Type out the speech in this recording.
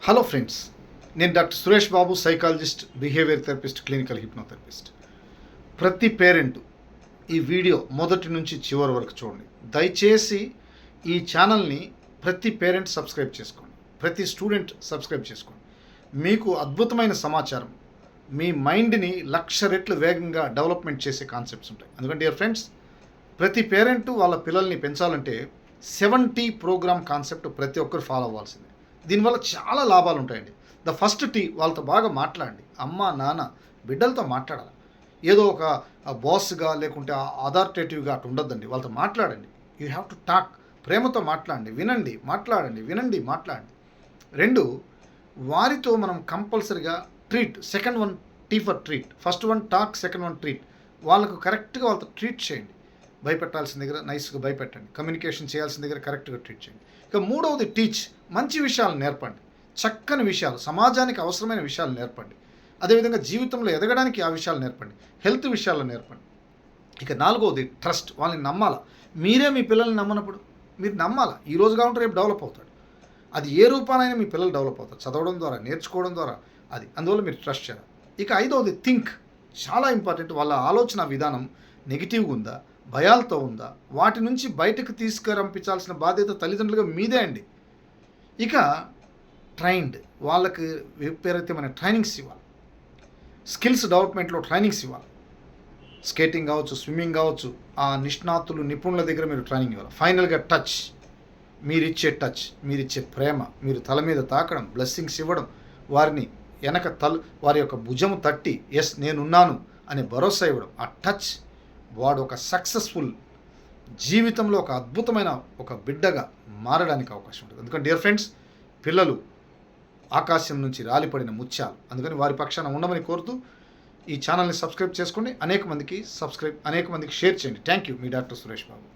Hello friends, నేను doctor Suresh Babu, psychologist, behaviour therapist, clinical hypnotherapist. ప్రతి parent ఈ వీడియో మొదటి నుంచి చివరి వరకు చూడండి. దయచేసి ఈ ఛానల్ని ప్రతి పేరెంట్ సబ్స్క్రైబ్ చేసుకోండి, ప్రతి స్టూడెంట్ సబ్స్క్రైబ్ చేసుకోండి. మీకు అద్భుతమైన సమాచారం, మీ మైండ్ని 1,00,000 రెట్లు వేగంగా డెవలప్మెంట్ చేసే కాన్సెప్ట్స్ ఉంటాయి. ఎందుకంటే డియర్ ఫ్రెండ్స్, ప్రతి పేరెంట్ వాళ్ళ పిల్లల్ని పెంచాలంటే 70 ప్రోగ్రామ్ కాన్సెప్ట్ ప్రతి ఒక్కరు ఫాలో అవ్వాల్సిందే. దీనివల్ల చాలా లాభాలు ఉంటాయండి. ద ఫస్ట్ టీ, వాళ్ళతో బాగా మాట్లాడండి. అమ్మ నాన్న బిడ్డలతో మాట్లాడాలి. ఏదో ఒక బాస్గా లేకుంటే అథారిటేటివ్గా అటు ఉండొద్దండి. వాళ్ళతో మాట్లాడండి. You have to talk. ప్రేమతో మాట్లాడండి, వినండి, మాట్లాడండి. 2, వారితో మనం కంపల్సరిగా treat. Second one tea for treat. First one talk, second one treat. వాళ్ళకు కరెక్ట్గా వాళ్ళతో ట్రీట్ చేయండి. భయపెట్టాల్సిన దగ్గర నైస్గా భయపెట్టండి. కమ్యూనికేషన్ చేయాల్సిన దగ్గర కరెక్ట్గా ట్రీట్ చేయండి. ఇక 3వది టీచ్. మంచి విషయాలు నేర్పండి, చక్కని విషయాలు, సమాజానికి అవసరమైన విషయాలు నేర్పండి. అదేవిధంగా జీవితంలో ఎదగడానికి ఆ విషయాలు నేర్పండి, హెల్త్ విషయాలు నేర్పండి. ఇక 4వది ట్రస్ట్. వాళ్ళని నమ్మాలా. మీరే మీ పిల్లల్ని నమ్మనప్పుడు మీరు నమ్మాలా. ఈ రోజు కాకుండా రేపు డెవలప్ అవుతాడు. అది ఏ రూపానైనా మీ పిల్లలు డెవలప్ అవుతారు, చదవడం ద్వారా, నేర్చుకోవడం ద్వారా. అది అందువల్ల మీరు ట్రస్ట్ చేయాలి. ఇక 5వది థింక్. చాలా ఇంపార్టెంట్. వాళ్ళ ఆలోచన విధానం నెగిటివ్గా ఉందా, భయాలతో ఉందా, వాటి నుంచి బయటకు తీసుకురంపించాల్సిన బాధ్యత తల్లిదండ్రులుగా మీదే అండి. ఇక ట్రైన్డ్. వాళ్ళకి విపరీతమైన ట్రైనింగ్స్ ఇవ్వాలి. స్కిల్స్ డెవలప్మెంట్లో ట్రైనింగ్స్ ఇవ్వాలి. స్కేటింగ్ కావచ్చు, స్విమ్మింగ్ కావచ్చు, ఆ నిష్ణాతులు, నిపుణుల దగ్గర మీరు ట్రైనింగ్ ఇవ్వాలి. ఫైనల్గా టచ్. మీరిచ్చే టచ్, మీరిచ్చే ప్రేమ, మీరు తల మీద తాకడం, బ్లెస్సింగ్స్ ఇవ్వడం, వారిని వారి యొక్క భుజము తట్టి ఎస్ నేనున్నాను అనే భరోసా ఇవ్వడం. ఆ టచ్ వాడు ఒక సక్సెస్ఫుల్ జీవితంలో ఒక అద్భుతమైన ఒక బిడ్డగా మారడానికి అవకాశం ఉంటుంది. ఎందుకంటే డియర్ ఫ్రెండ్స్, పిల్లలు ఆకాశం నుంచి రాలిపడిన ముత్యాలు. అందుకని వారి పక్షాన ఉండమని కోరుతూ ఈ ఛానల్ని సబ్స్క్రైబ్ చేసుకోండి. అనేక మందికి షేర్ చేయండి. Thank you. Me doctor Suresh Babu.